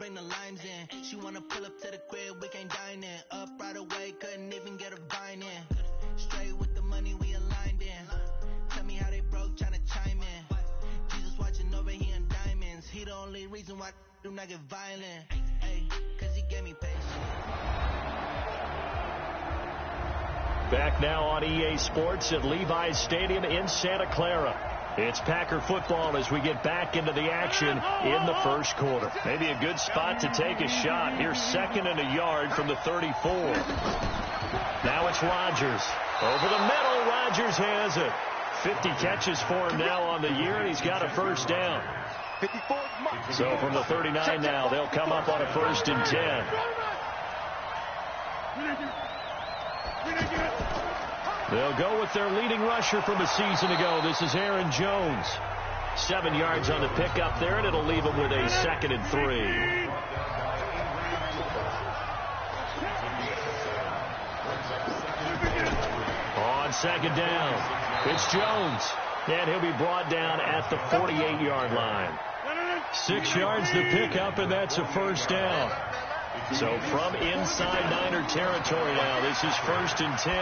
bring the limes in. She wanna pull up to the crib, we can't dine in. Up right away, couldn't even get a vine in. Straight with the money we aligned in. Tell me how they broke, tryna chime in. Jesus watching over, he in diamonds. He the only reason why I do not get violent. Hey, cause he gave me patience. Back now on EA Sports at Levi's Stadium in Santa Clara. It's Packer football as we get back into the action in the first quarter. Maybe a good spot to take a shot. Here's 2nd and a yard from the 34. Now it's Rodgers. Over the middle, Rodgers has it. 50 catches for him now on the year, and he's got a first down. So from the 39 now, they'll come up on a 1st and 10. They'll go with their leading rusher from a season ago. This is Aaron Jones. 7 yards on the pickup there, and it'll leave him with a 2nd and 3. On 2nd down, it's Jones. And he'll be brought down at the 48-yard line. 6 yards to pick up, and that's a first down. So from inside Niner territory now, this is 1st and 10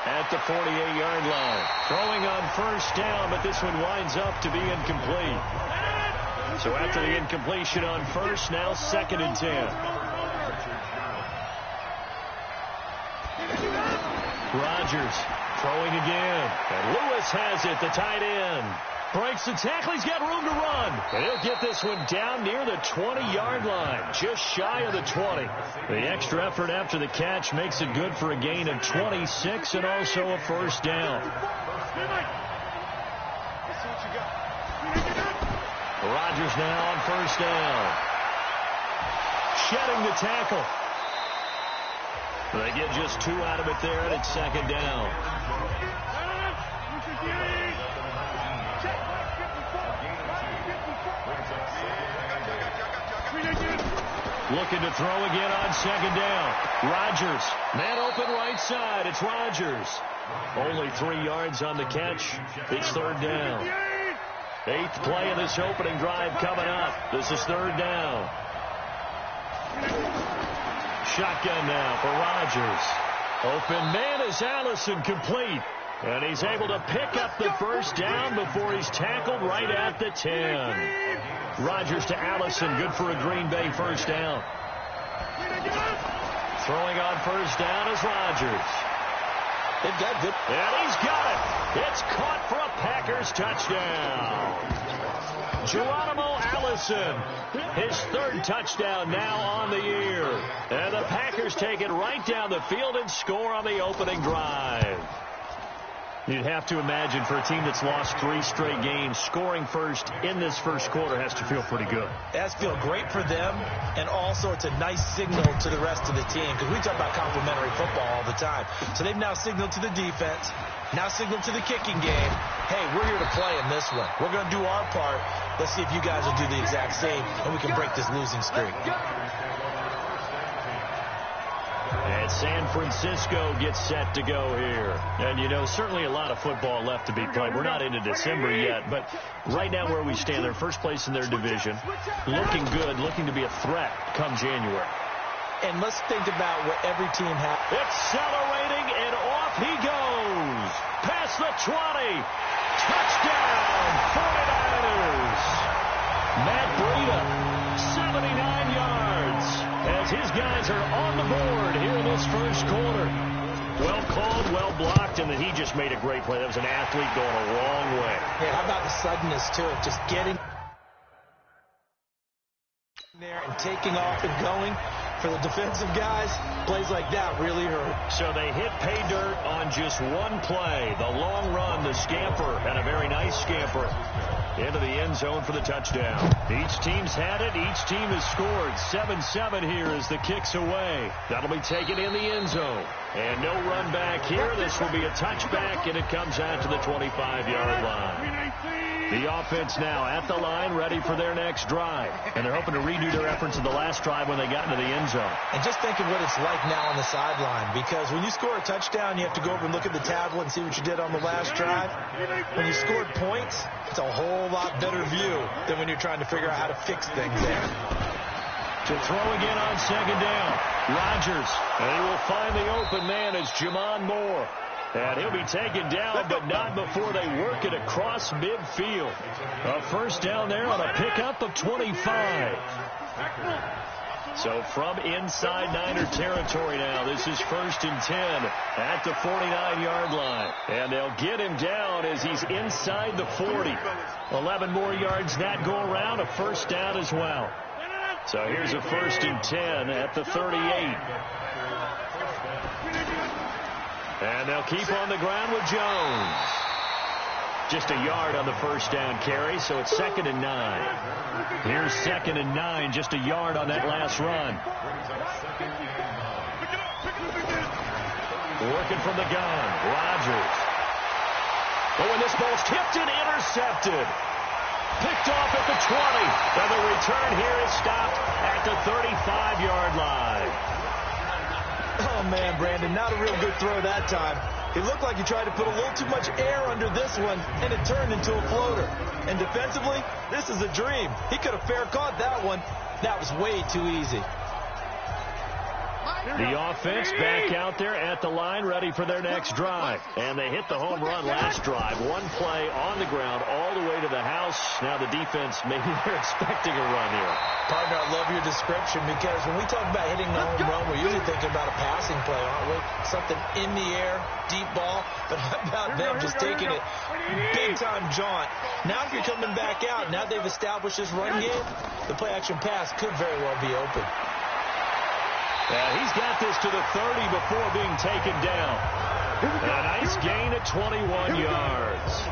at the 48-yard line. Throwing on first down, but this one winds up to be incomplete. So after the incompletion on first, now 2nd and 10. Rodgers throwing again. And Lewis has it, the tight end. Breaks the tackle. He's got room to run. And he'll get this one down near the 20-yard line, just shy of the 20. The extra effort after the catch makes it good for a gain of 26 and also a first down. Rodgers now on first down. Shedding the tackle. They get just 2 out of it there, and it's 2nd down. Looking to throw again on 2nd down. Rodgers. Man open right side. It's Rodgers. Only 3 yards on the catch. It's 3rd down. 8th play of this opening drive coming up. This is 3rd down. Shotgun now for Rodgers. Open man is Allison, complete. And he's able to pick up the first down before he's tackled right at the 10. Rodgers to Allison, good for a Green Bay first down. Throwing on first down is Rodgers. They've got good. And he's got it. It's caught for a Packers touchdown. Geronimo Allison, his 3rd touchdown now on the year. And the Packers take it right down the field and score on the opening drive. You'd have to imagine for a team that's lost 3 straight games, scoring first in this first quarter has to feel pretty good. It has to feel great for them, and also it's a nice signal to the rest of the team, because we talk about complementary football all the time. So they've now signaled to the defense, now signaled to the kicking game, hey, we're here to play in this one. We're going to do our part. Let's see if you guys will do the exact same, and we can break this losing streak. And San Francisco gets set to go here. And, you know, certainly a lot of football left to be played. We're not into December yet, but right now where we stand, they're first place in their division. Looking good, looking to be a threat come January. And let's think about what every team has. Accelerating, and off he goes. Past the 20. Touchdown, 49ers. Matt Breida, 79 yards. As his guys are on the board here in this first quarter. Well called, well blocked, and then he just made a great play. That was an athlete going a long way. Yeah, how about the suddenness, too? Just getting there and taking off and going. For the defensive guys, plays like that really hurt. So they hit pay dirt on just one play. The long run, the scamper, and a very nice scamper into the end zone for the touchdown. Each team's had it. Each team has scored. 7-7 here as the kick's away. That'll be taken in the end zone. And no run back here. This will be a touchback, and it comes out to the 25-yard line. The offense now at the line, ready for their next drive. And they're hoping to redo their efforts in the last drive when they got into the end zone. And just think of what it's like now on the sideline, because when you score a touchdown, you have to go over and look at the tablet and see what you did on the last drive. When you scored points, it's a whole lot better view than when you're trying to figure out how to fix things there. To throw again on second down. Rodgers. And he will find the open man as Jamon Moore. And he'll be taken down, but not before they work it across midfield. A first down there on a pickup of 25. So from inside Niner territory now, this is 1st and 10 at the 49-yard line. And they'll get him down as he's inside the 40. 11 more yards that go around, a first down as well. So here's a 1st and 10 at the 38. And they'll keep on the ground with Jones. Just a yard on the first down carry, so it's 2nd and 9. Here's 2nd and 9, just a yard on that last run. Working from the gun, Rodgers. Oh, and this ball's tipped and intercepted. Picked off at the 20. And the return here is stopped at the 35-yard line. Oh, man, Brandon, not a real good throw that time. It looked like he tried to put a little too much air under this one, and it turned into a floater. And defensively, this is a dream. He could have fair caught that one. That was way too easy. The offense back out there at the line, ready for their next drive. And they hit the home run last drive. One play on the ground all the way to the house. Now the defense, maybe they're expecting a run here. Partner, I love your description, because when we talk about hitting the home run, we're usually thinking about a passing play, aren't we? Something in the air, deep ball. But how about them just taking it big-time jaunt? Now if you're coming back out, now they've established this run game, the play-action pass could very well be open. Yeah, he's got this to the 30 before being taken down. A nice gain at 21 yards.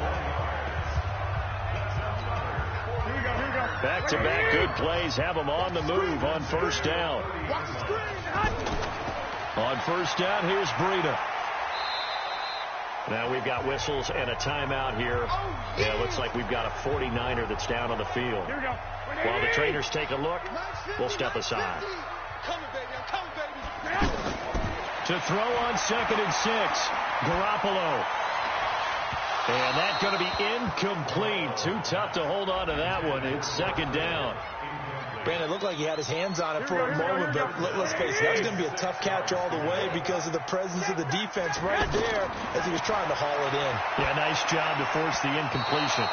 Back-to-back good plays have them on the move on first down. On first down, here's Breida. Now we've got whistles and a timeout here. Yeah, it looks like we've got a 49er that's down on the field. While the trainers take a look, we'll step aside. To throw on 2nd and 6, Garoppolo. And that's going to be incomplete. Too tough to hold on to that one. It's 2nd down. Brandon, it looked like he had his hands on it for a moment, but let's face it, that was going to be a tough catch all the way because of the presence of the defense right there as he was trying to haul it in. Yeah, nice job to force the incompletion.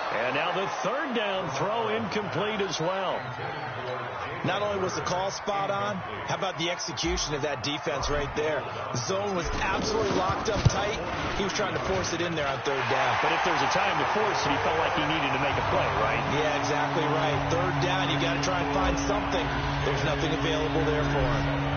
And now the 3rd down throw incomplete as well. Not only was the call spot on, how about the execution of that defense right there? The zone was absolutely locked up tight. He was trying to force it in there on 3rd down. But if there's a time to force it, he felt like he needed to make a play, right? Yeah, exactly right. 3rd down, you got to try and find something. There's nothing available there for him.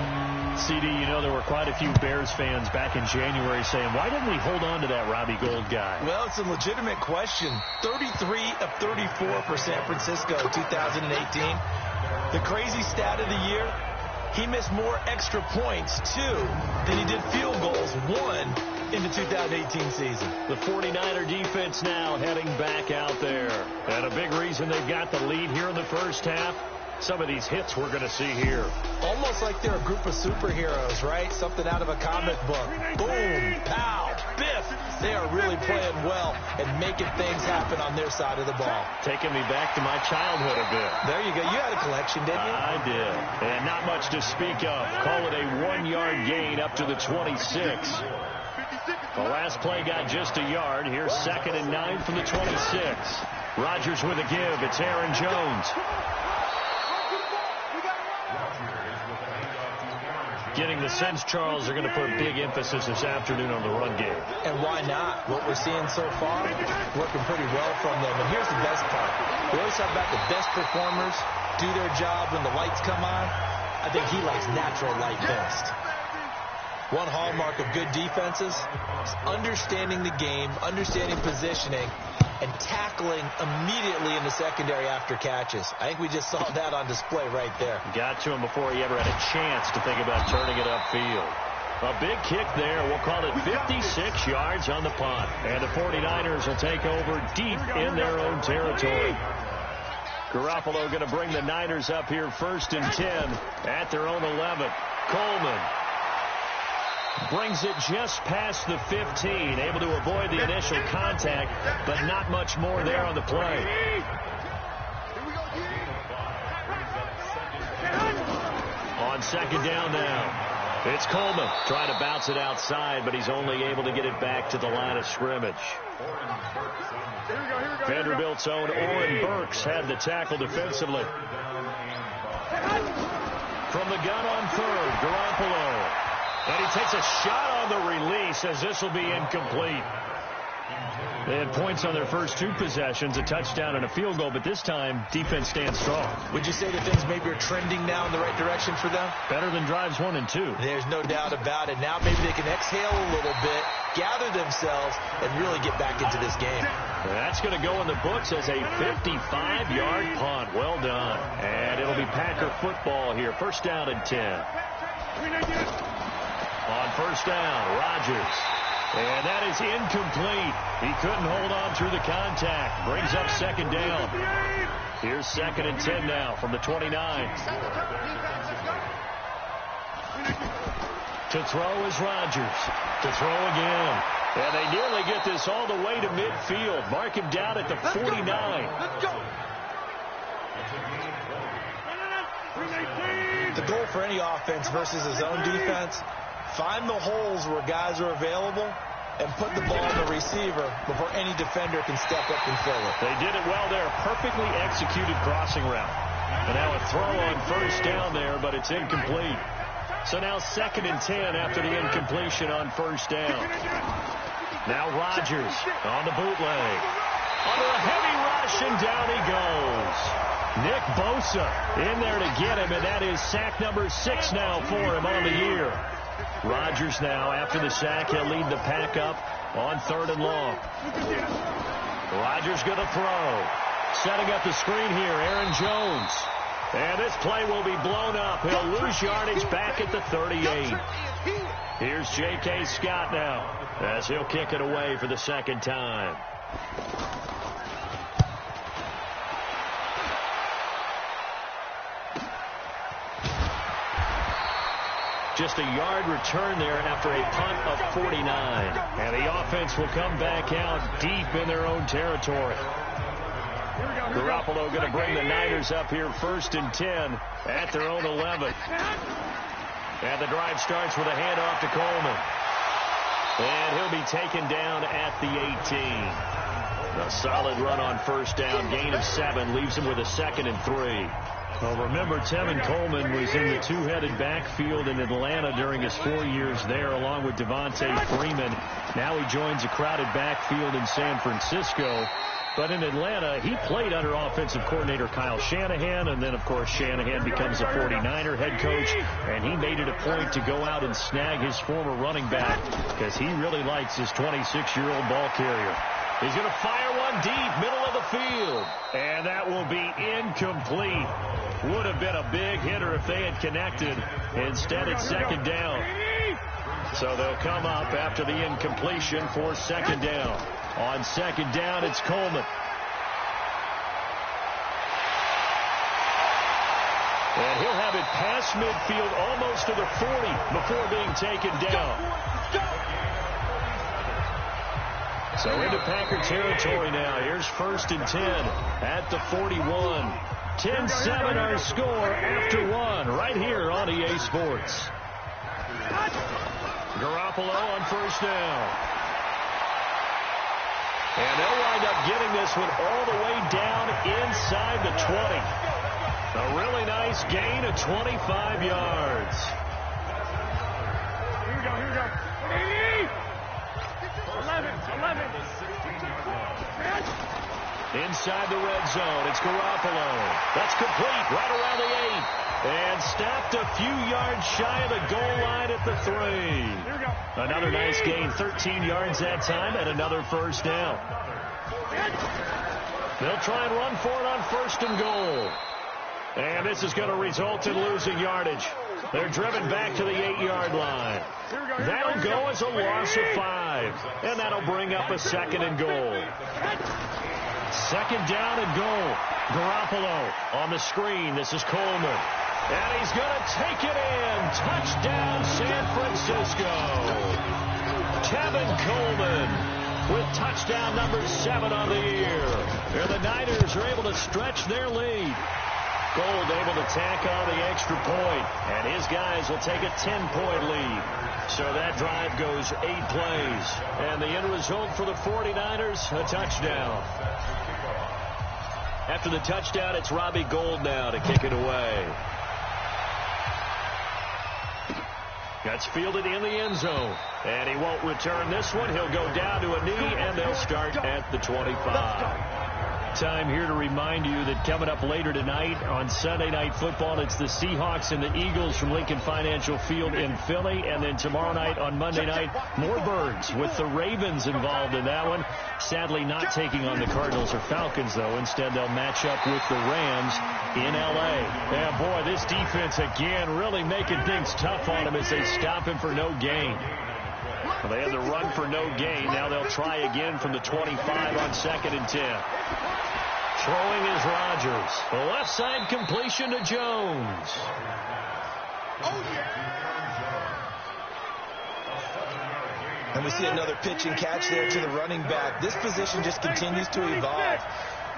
CD, you know there were quite a few Bears fans back in January saying, why didn't we hold on to that Robbie Gould guy? Well, it's a legitimate question. 33 of 34 for San Francisco 2018. The crazy stat of the year, he missed more extra points, 2, than he did field goals, 1, in the 2018 season. The 49er defense now heading back out there. And a big reason they've got the lead here in the first half, some of these hits we're going to see here. Almost like they're a group of superheroes, right? Something out of a comic book. Boom, pow, biff. They are really playing well and making things happen on their side of the ball. Taking me back to my childhood a bit. There you go. You had a collection, didn't you? I did. And not much to speak of. Call it a 1-yard gain up to the 26. The last play got just a yard. Here's 2nd and 9 from the 26. Rodgers with a give. It's Aaron Jones. Getting the sense, Charles, are going to put big emphasis this afternoon on the run game. And why not? What we're seeing so far, working pretty well from them. And here's the best part. We always talk about the best performers do their job when the lights come on. I think he likes natural light best. One hallmark of good defenses is understanding the game, understanding positioning, and tackling immediately in the secondary after catches. I think we just saw that on display right there. Got to him before he ever had a chance to think about turning it upfield. A big kick there. We'll call it 56 yards on the punt. And the 49ers will take over deep in their own territory. Garoppolo going to bring the Niners up here 1st and 10 at their own 11. Coleman brings it just past the 15, able to avoid the initial contact, but not much more there on the play. on second down now. It's Coleman trying to bounce it outside, but he's only able to get it back to the line of scrimmage. Vanderbilt's own Oren Burks had the tackle defensively. From the gun on third, Garoppolo. And he takes a shot on the release as this will be incomplete. They had points on their first two possessions, a touchdown and a field goal, but this time, defense stands strong. Would you say that things maybe are trending now in the right direction for them? Better than drives 1 and 2. There's no doubt about it. Now maybe they can exhale a little bit, gather themselves, and really get back into this game. That's going to go in the books as a 55-yard punt. Well done. And it'll be Packer football here. First down and 10. On first down, Rodgers. And that is incomplete. He couldn't hold on through the contact. Brings up second down. Here's second and 10 now from the 29. To throw is Rodgers. To throw again. And they nearly get this all the way to midfield. Mark him down at the 49. The goal for any offense versus his own defense, find the holes where guys are available and put the ball on the receiver before any defender can step up and fill it. They did it well there. Perfectly executed crossing route. And now a throw on first down there, but it's incomplete. So now second and 10 after the incompletion on first down. Now Rodgers on the bootleg. Under a heavy rush, and down he goes. Nick Bosa in there to get him, and that is sack number 6 now for him on the year. Rodgers now, after the sack, he'll lead the pack up on third and long. Rodgers going to throw. Setting up the screen here, Aaron Jones. And this play will be blown up. He'll lose yardage back at the 38. Here's J.K. Scott now as he'll kick it away for the second time. Just a yard return there after a punt of 49. And the offense will come back out deep in their own territory. Garoppolo going to bring the Niners up here first and 10 at their own 11. And the drive starts with a handoff to Coleman. And he'll be taken down at the 18. A solid run on first down. Gain of 7 leaves him with a second and 3. Well, remember, Tevin Coleman was in the two-headed backfield in Atlanta during his 4 years there, along with Devontae Freeman. Now he joins a crowded backfield in San Francisco. But in Atlanta, he played under offensive coordinator Kyle Shanahan, and then, of course, Shanahan becomes a 49er head coach, and he made it a point to go out and snag his former running back because he really likes his 26-year-old ball carrier. He's going to fire one deep, middle of the field, and that will be incomplete. Would have been a big hitter if they had connected. Instead, it's second down. So they'll come up after the incompletion for second down. On second down, it's Coleman. And he'll have it past midfield almost to the 40 before being taken down. So into Packer territory now. Here's first and 10 at the 41. 10-7 our score after 1 right here on EA Sports. Garoppolo on first down. And they'll wind up getting this one all the way down inside the 20. A really nice gain of 25 yards. Here we go. 11. Inside the red zone, it's Garoppolo. That's complete right around the 8. And snapped a few yards shy of the goal line at the 3. Another nice gain, 13 yards that time, and another first down. They'll try and run for it on first and goal. And this is going to result in losing yardage. They're driven back to the 8-yard line. That'll go as a loss of 5. And that'll bring up a second and goal. Second down and goal. Garoppolo on the screen. This is Coleman. And he's going to take it in. Touchdown, San Francisco. Tevin Coleman with touchdown number 7 on the year. And the Niners are able to stretch their lead. Gold able to tack on the extra point, and his guys will take a 10-point lead. So that drive goes 8 plays, and the end result for the 49ers, a touchdown. After the touchdown, it's Robbie Gould now to kick it away. That's fielded in the end zone, and he won't return this one. He'll go down to a knee, and they'll start at the 25. Time here to remind you that coming up later tonight on Sunday Night Football, it's the Seahawks and the Eagles from Lincoln Financial Field in Philly. And then tomorrow night on Monday night, more Birds with the Ravens involved in that one. Sadly not taking on the Cardinals or Falcons, though. Instead, they'll match up with the Rams in L.A. Yeah, boy, this defense again really making things tough on him as they stop him for no gain. Well, they had the run for no gain. Now they'll try again from the 25 on 2nd and 10. Throwing is Rodgers. The left side completion to Jones. Oh, yeah. And we see another pitch and catch there to the running back. This position just continues to evolve.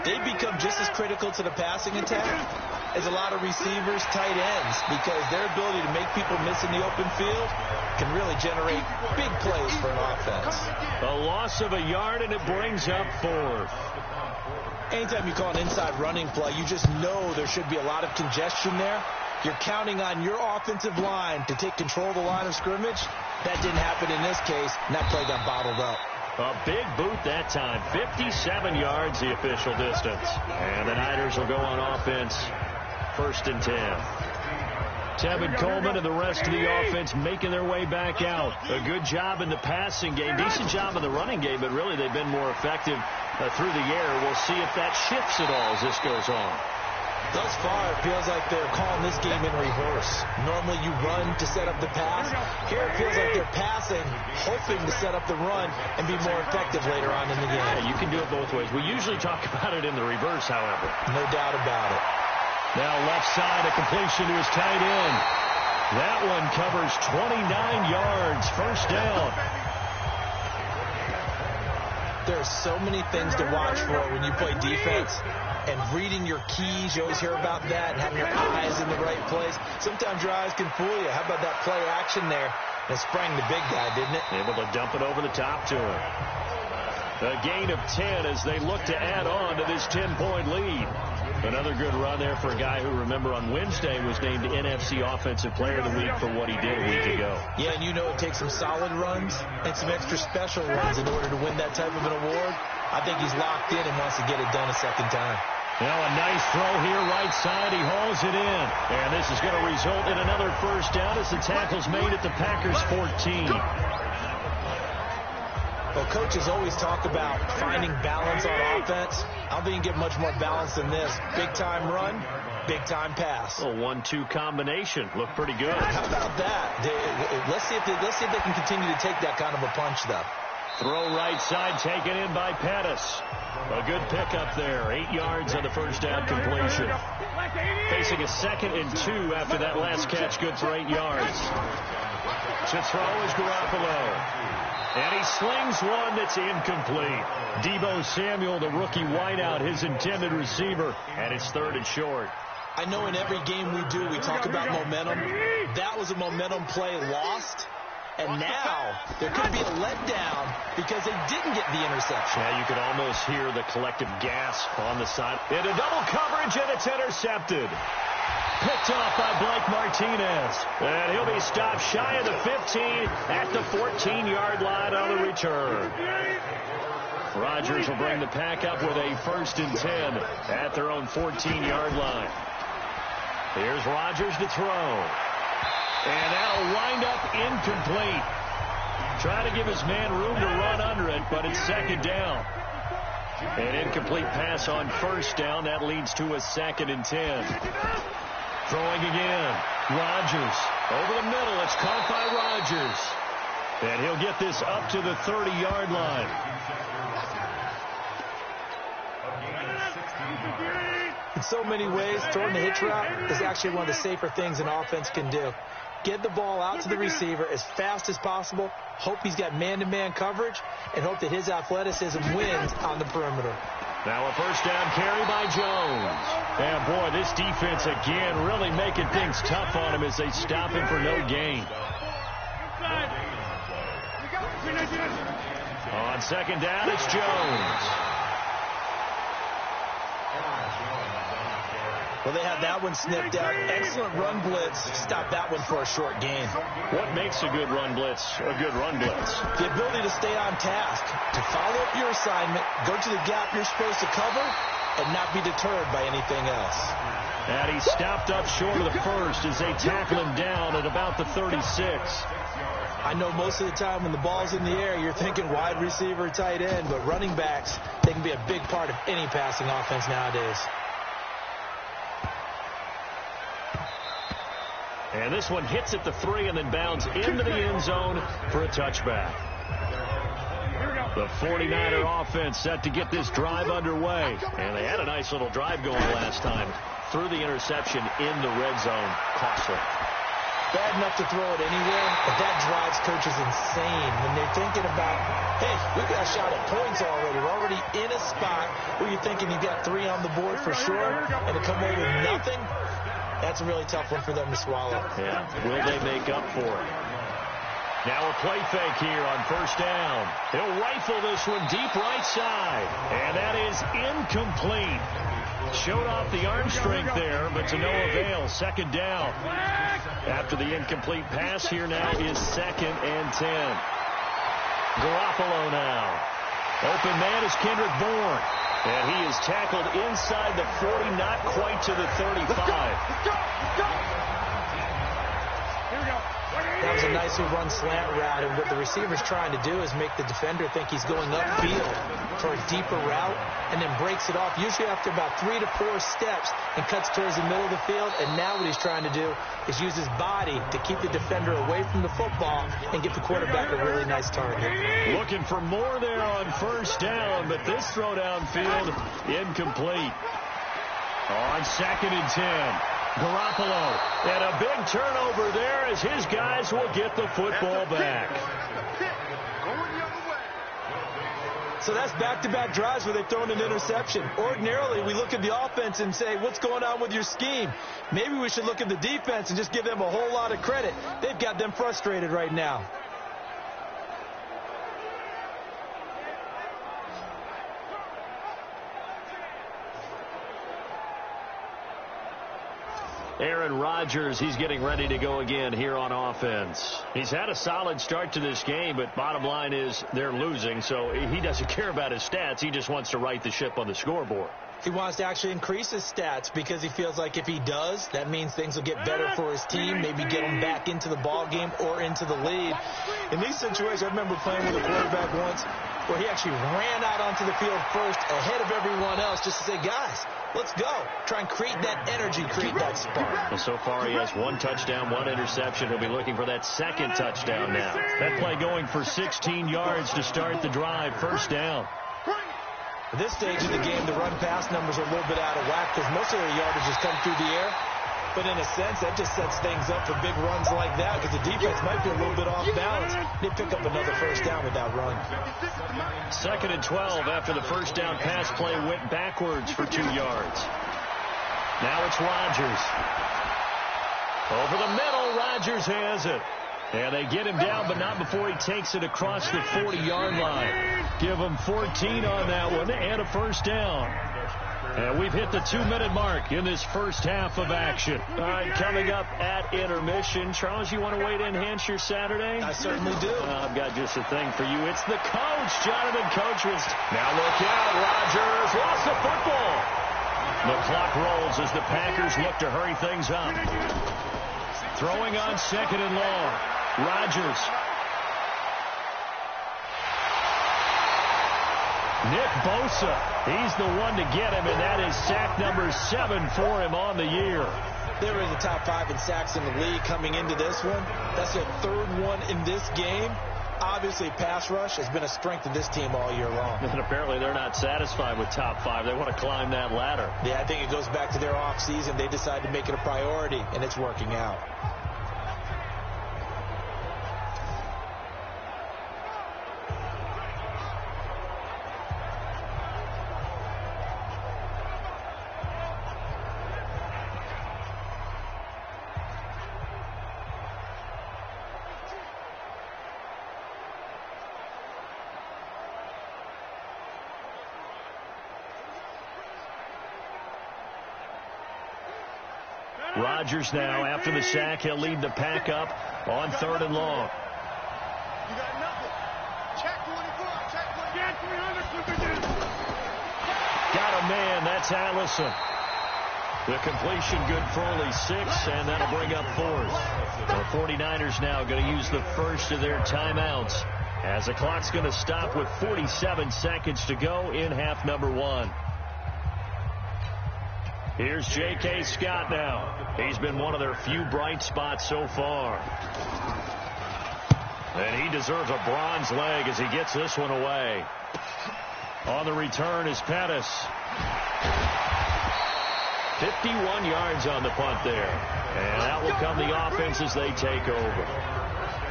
They become just as critical to the passing attack as a lot of receivers, tight ends, because their ability to make people miss in the open field can really generate big plays for an offense. A loss of a yard, and it brings up 4th. Anytime you call an inside running play, you just know there should be a lot of congestion there. You're counting on your offensive line to take control of the line of scrimmage. That didn't happen in this case, and that play got bottled up. A big boot that time. 57 yards the official distance. And the Niners will go on offense. 1st and 10. Tevin Coleman and the rest of the offense making their way back out. A good job in the passing game. Decent job in the running game, but really they've been more effective through the air. We'll see if that shifts at all as this goes on. Thus far, it feels like they're calling this game in reverse. Normally you run to set up the pass. Here it feels like they're passing, hoping to set up the run and be more effective later on in the game. Yeah, you can do it both ways. We usually talk about it in the reverse, however. No doubt about it. Now left side, a completion to his tight end. That one covers 29 yards. 1st down. There are so many things to watch for when you play defense. And reading your keys, you always hear about that, and having your eyes in the right place. Sometimes your eyes can fool you. How about that play action there? It sprang the big guy, didn't it? Able to dump it over the top to him. A gain of 10 as they look to add on to this 10-point lead. Another good run there for a guy who, remember, on Wednesday was named NFC Offensive Player of the Week for what he did a week ago. Yeah, and you know it takes some solid runs and some extra special runs in order to win that type of an award. I think he's locked in and wants to get it done a second time. Now a nice throw here, right side. He hauls it in. And this is going to result in another 1st down as the tackle's made at the Packers' 14. Well, coaches always talk about finding balance on offense. I don't think you can get much more balance than this. Big-time run, big-time pass. A 1-2 combination. Looked pretty good. How about that? Let's see if they can continue to take that kind of a punch, though. Throw right side taken in by Pettis. A good pickup there. 8 yards on the 1st down completion. Facing a 2nd and 2 after that last catch. Good for 8 yards. To throw is Garoppolo. And he slings one that's incomplete. Deebo Samuel, the rookie wideout, his intended receiver. And it's 3rd and short. I know in every game we do, we talk about momentum. That was a momentum play lost. And now there could be a letdown because they didn't get the interception. Yeah, you could almost hear the collective gasp on the side. Into double coverage, and it's intercepted. Picked off by Blake Martinez. And he'll be stopped shy of the 15 at the 14-yard line on the return. Rodgers will bring the pack up with a 1st and 10 at their own 14-yard line. Here's Rodgers to throw. And that'll wind up incomplete. Trying to give his man room to run under it, but it's 2nd down. An incomplete pass on 1st down. That leads to a 2nd and 10. Throwing again. Rodgers over the middle. It's caught by Rodgers. And he'll get this up to the 30-yard line. In so many ways, throwing the hitch route is actually one of the safer things an offense can do. Get the ball out to the receiver as fast as possible, hope he's got man-to-man coverage, and hope that his athleticism wins on the perimeter. Now a first down carry by Jones. And, boy, this defense again really making things tough on him as they stop him for no gain. On second down, it's Jones. Well, they have that one snipped out. Excellent run blitz. Stop that one for a short gain. What makes a good run blitz a good run blitz? The ability to stay on task, to follow up your assignment, go to the gap you're supposed to cover, and not be deterred by anything else. And he stopped up short of the first as they tackle him down at about the 36. I know most of the time when the ball's in the air, you're thinking wide receiver, tight end, but running backs, they can be a big part of any passing offense nowadays. And this one hits at the 3 and then bounds into the end zone for a touchback. The 49er offense set to get this drive underway. And they had a nice little drive going last time. Threw the interception in the red zone. Costly. Bad enough to throw it anywhere, but that drives coaches insane when they're thinking about, hey, we got a shot at points already. We're already in a spot where you're thinking you got 3 on the board for sure, and to come away with nothing, that's a really tough one for them to swallow. Yeah, will they make up for it? Now a play fake here on first down. He'll rifle this one deep right side, and that is incomplete. Showed off the arm strength there, but to no avail. Second down. After the incomplete pass, here now is 2nd and 10. Garoppolo now. Open man is Kendrick Bourne. And he is tackled inside the 40, not quite to the 35. Let's go. Here we go. That was a nicely run slant route, and what the receiver's trying to do is make the defender think he's going upfield for a deeper route, and then breaks it off, usually after about 3 to 4 steps, and cuts towards the middle of the field. And now what he's trying to do is use his body to keep the defender away from the football and get the quarterback a really nice target. Looking for more there on first down, but this throw downfield incomplete. On 2nd and 10. Garoppolo, and a big turnover there as his guys will get the football back. So that's back-to-back drives where they've thrown an interception. Ordinarily, we look at the offense and say, what's going on with your scheme? Maybe we should look at the defense and just give them a whole lot of credit. They've got them frustrated right now. Aaron Rodgers, he's getting ready to go again here on offense. He's had a solid start to this game, but bottom line is they're losing, so he doesn't care about his stats. He just wants to right the ship on the scoreboard. He wants to actually increase his stats because he feels like if he does, that means things will get better for his team, maybe get him back into the ball game or into the lead. In these situations, I remember playing with a quarterback once where he actually ran out onto the field first ahead of everyone else just to say, guys, let's go. Try and create that energy, create that spark. Well, so far he has 1 touchdown, 1 interception. He'll be looking for that 2nd touchdown now. That play going for 16 yards to start the drive. First down. At this stage of the game, the run-pass numbers are a little bit out of whack because most of their yardage has come through the air. But in a sense, that just sets things up for big runs like that because the defense might be a little bit off balance. They pick up another first down with that run. 2nd and 12 after the first down pass play went backwards for 2 yards. Now it's Rodgers. Over the middle, Rodgers has it. And they get him down, but not before he takes it across the 40-yard line. Give him 14 on that one and a first down. And we've hit the 2-minute mark in this first half of action. All right, coming up at intermission. Charles, you want to wait in enhance your Saturday? I certainly do. I've got just a thing for you. It's the coach, Jonathan Coachman. Now look out, Rodgers lost the football. The clock rolls as the Packers look to hurry things up. Throwing on 2nd and long. Rodgers. Nick Bosa, he's the one to get him, and that is sack number 7 for him on the year. They were in the top 5 in sacks in the league coming into this one. That's their 3rd one in this game. Obviously, pass rush has been a strength of this team all year long. And apparently they're not satisfied with top 5. They want to climb that ladder. Yeah, I think it goes back to their offseason. They decided to make it a priority, and it's working out. Rodgers now, after the sack, he'll lead the pack up on 3rd and long. You got nothing. Check 24. Check 300. Got a man. That's Allison. The completion good for only 6, and that'll bring up 4th. The 49ers now going to use the first of their timeouts as the clock's going to stop with 47 seconds to go in half number 1. Here's J.K. Scott now. He's been one of their few bright spots so far. And he deserves a bronze leg as he gets this one away. On the return is Pettis. 51 yards on the punt there. And that will come the offense as they take over.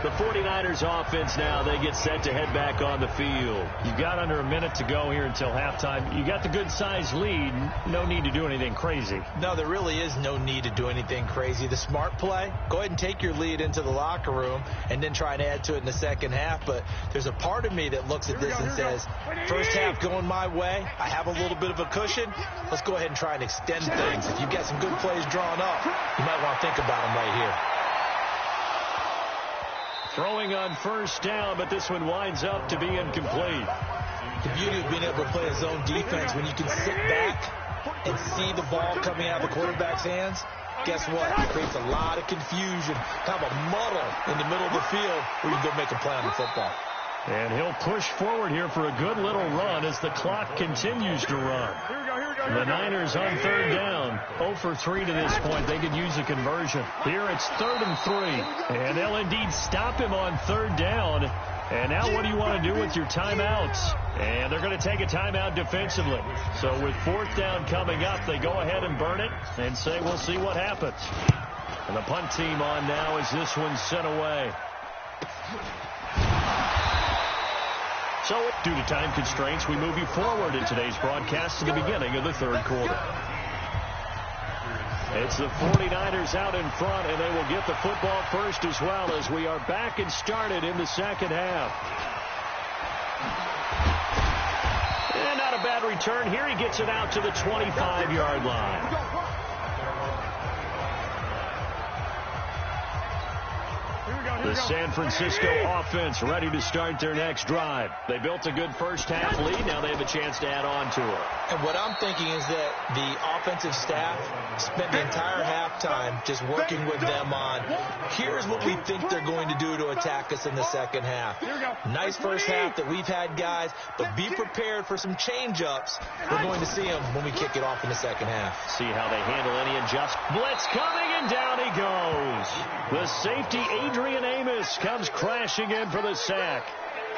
The 49ers offense now, they get set to head back on the field. You've got under a minute to go here until halftime. You got the good size lead. No need to do anything crazy. No, there really is no need to do anything crazy. The smart play, go ahead and take your lead into the locker room and then try and add to it in the second half. But there's a part of me that looks at this and says, first half going my way. I have a little bit of a cushion. Let's go ahead and try and extend things. If you've got some good plays drawn up, you might want to think about them right here. Throwing on first down, but this one winds up to be incomplete. The beauty of being able to play a zone defense, when you can sit back and see the ball coming out of the quarterback's hands, guess what? It creates a lot of confusion, kind of a muddle in the middle of the field where you can go make a play on the football. And he'll push forward here for a good little run as the clock continues to run. The Niners on 3rd down. 0 for 3 to this point. They could use a conversion. Here it's 3rd and 3. And they'll indeed stop him on 3rd down. And now what do you want to do with your timeouts? And they're going to take a timeout defensively. So with 4th down coming up, they go ahead and burn it and say we'll see what happens. And the punt team on now as this one's sent away. So, due to time constraints, we move you forward in today's broadcast to the beginning of the 3rd quarter. It's the 49ers out in front, and they will get the football first as well as we are back and started in the second half. And not a bad return here. He gets it out to the 25-yard line. The San Francisco offense ready to start their next drive. They built a good first half lead. Now they have a chance to add on to it. And what I'm thinking is that the offensive staff spent the entire halftime just working with them on, here's what we think they're going to do to attack us in the second half. Nice first half that we've had, guys, but be prepared for some change-ups. We're going to see them when we kick it off in the second half. See how they handle any adjustment. Blitz coming, and down he goes. The safety, Adrian Amos, comes crashing in for the sack.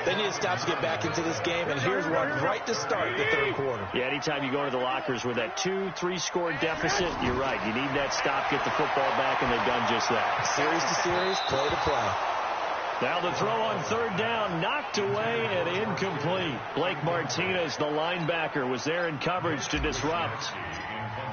They need to stop to get back into this game, and here's one right to start the 3rd quarter. Yeah, anytime you go into the lockers with that 2-3 score deficit, you're right. You need that stop, get the football back, and they've done just that. Series to series, play to play. Now the throw on 3rd down, knocked away and incomplete. Blake Martinez, the linebacker, was there in coverage to disrupt.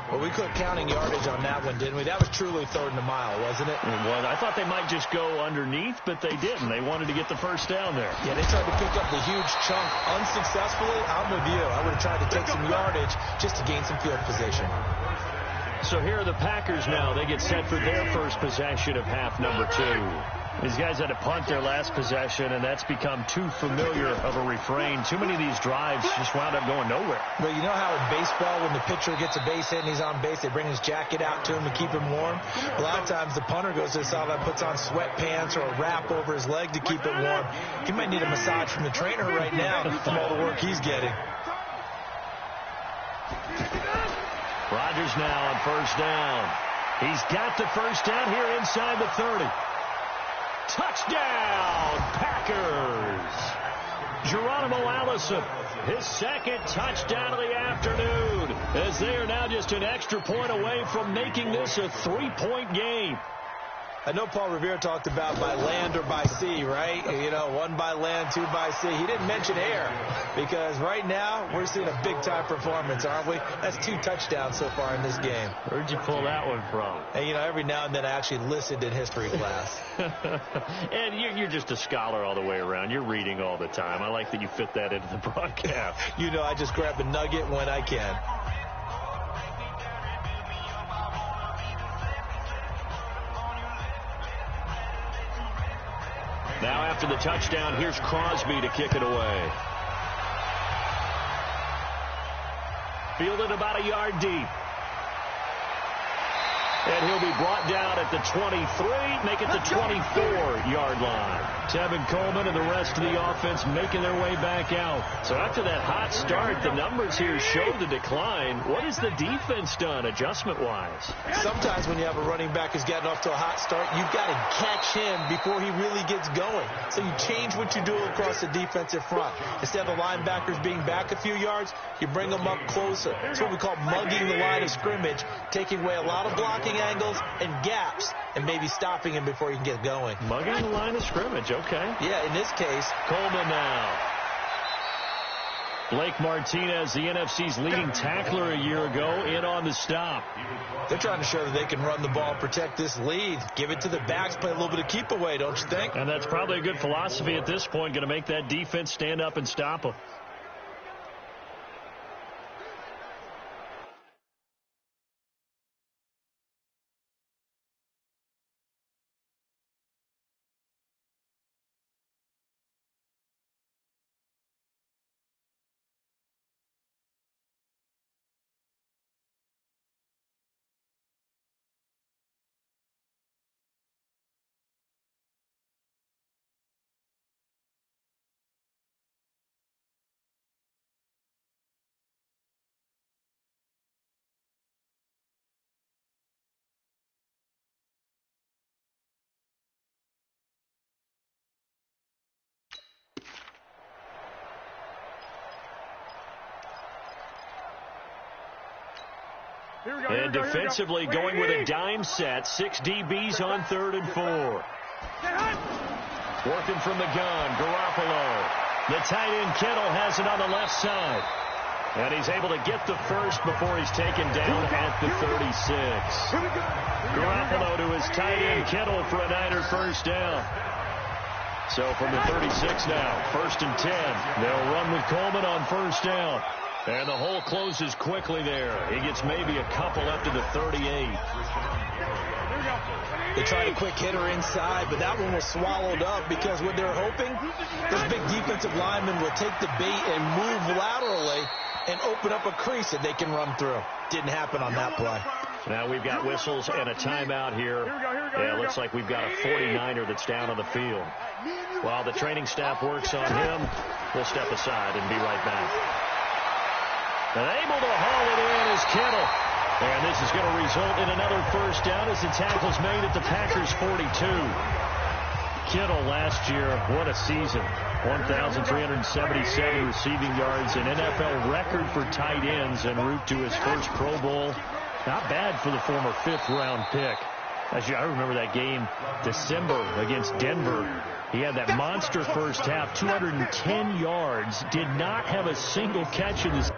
Well, we quit counting yardage on that one, didn't we? That was truly 3rd and a mile, wasn't it? It was. I thought they might just go underneath, but they didn't. They wanted to get the first down there. Yeah, they tried to pick up the huge chunk unsuccessfully. I'm with you. I would have tried to take some yardage just to gain some field position. So here are the Packers now. They get set for their first possession of half number 2. These guys had to punt their last possession, and that's become too familiar of a refrain. Too many of these drives just wound up going nowhere. Well, you know how in baseball, when the pitcher gets a base hit and he's on base, they bring his jacket out to him to keep him warm? A lot of times the punter goes to the sideline, puts on sweatpants or a wrap over his leg to keep it warm. He might need a massage from the trainer right now from all the work he's getting. Rodgers now on first down. He's got the first down here inside the 30. Touchdown, Packers. Geronimo Allison, his second touchdown of the afternoon, as they are now just an extra point away from making this a 3-point game. I know Paul Revere talked about by land or by sea, right? You know, 1 by land, 2 by sea. He didn't mention air because right now we're seeing a big-time performance, aren't we? That's 2 touchdowns so far in this game. Where'd you pull that one from? And, you know, every now and then I actually listened in history class. And you're just a scholar all the way around. You're reading all the time. I like that you fit that into the broadcast. You know, I just grab a nugget when I can. Now after the touchdown, here's Crosby to kick it away. Fielded about a yard deep. And he'll be brought down at the 23, make it the 24-yard line. Tevin Coleman and the rest of the offense making their way back out. So after that hot start, the numbers here show the decline. What has the defense done adjustment-wise? Sometimes when you have a running back who's gotten off to a hot start, you've got to catch him before he really gets going. So you change what you do across the defensive front. Instead of the linebackers being back a few yards, you bring them up closer. It's what we call mugging the line of scrimmage, taking away a lot of blocking angles and gaps and maybe stopping him before he can get going. Mugging the line of scrimmage, okay. Yeah, in this case. Coleman now. Blake Martinez, the NFC's leading tackler a year ago, in on the stop. They're trying to show that they can run the ball, protect this lead. Give it to the backs, play a little bit of keep away, don't you think? And that's probably a good philosophy at this point, going to make that defense stand up and stop them. And defensively going with a dime set. 6 DBs on 3rd and 4. Working from the gun, Garoppolo. The tight end Kittle has it on the left side. And he's able to get the first before he's taken down at the 36. Garoppolo to his tight end Kittle for a Niner first down. So from the 36 now, 1st and 10. They'll run with Coleman on first down. And the hole closes quickly there. He gets maybe a couple up to the 38. They tried a quick hitter inside, but that one was swallowed up because what they're hoping, this big defensive lineman will take the bait and move laterally and open up a crease that they can run through. Didn't happen on that play. Now we've got whistles and a timeout here. Yeah, it looks like we've got a 49er that's down on the field. While the training staff works on him, we'll step aside and be right back. And able to haul it in is Kittle. And this is going to result in another first down as the tackle's made at the Packers' 42. Kittle last year, what a season. 1,377 receiving yards, an NFL record for tight ends en route to his first Pro Bowl. Not bad for the former 5th-round pick. I remember that game, December against Denver. He had that monster first half, 210 yards, did not have a single catch in this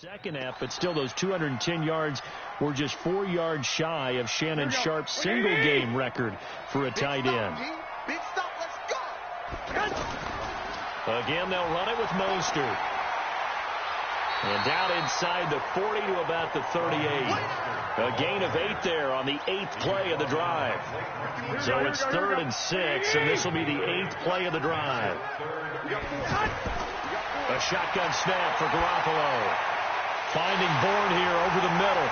Second half, but still those 210 yards were just 4 yards shy of Shannon Sharp's single-game record for a tight end. Big stop, let's go. Again, they'll run it with Mostert. And down inside the 40 to about the 38. A gain of 8 there on the 8th play of the drive. So it's 3rd and 6, and this will be the 8th play of the drive. A shotgun snap for Garoppolo. Finding Bourne here over the middle.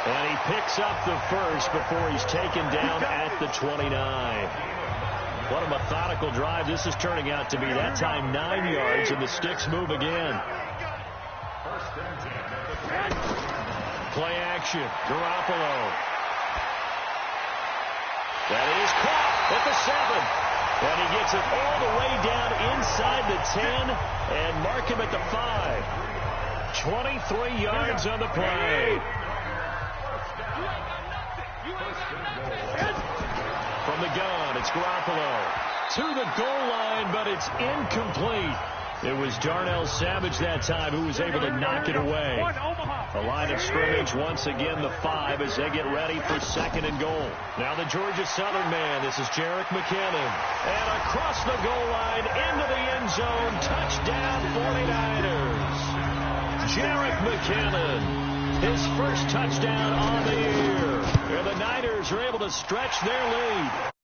And he picks up the first before he's taken down at the 29. What a methodical drive this is turning out to be. That time 9 yards, and the sticks move again. Play action. Garoppolo. That is caught at the 7. And he gets it all the way down inside the 10 and mark him at the 5. 23 yards on the play. From the gun, it's Garoppolo. To the goal line, but it's incomplete. It was Darnell Savage that time who was able to knock it away. The line of scrimmage once again the 5 as they get ready for 2nd and goal. Now the Georgia Southern man. This is Jerick McKinnon. And across the goal line into the end zone. Touchdown 49ers. Jerick McKinnon. His first touchdown on the year. And the Niners are able to stretch their lead.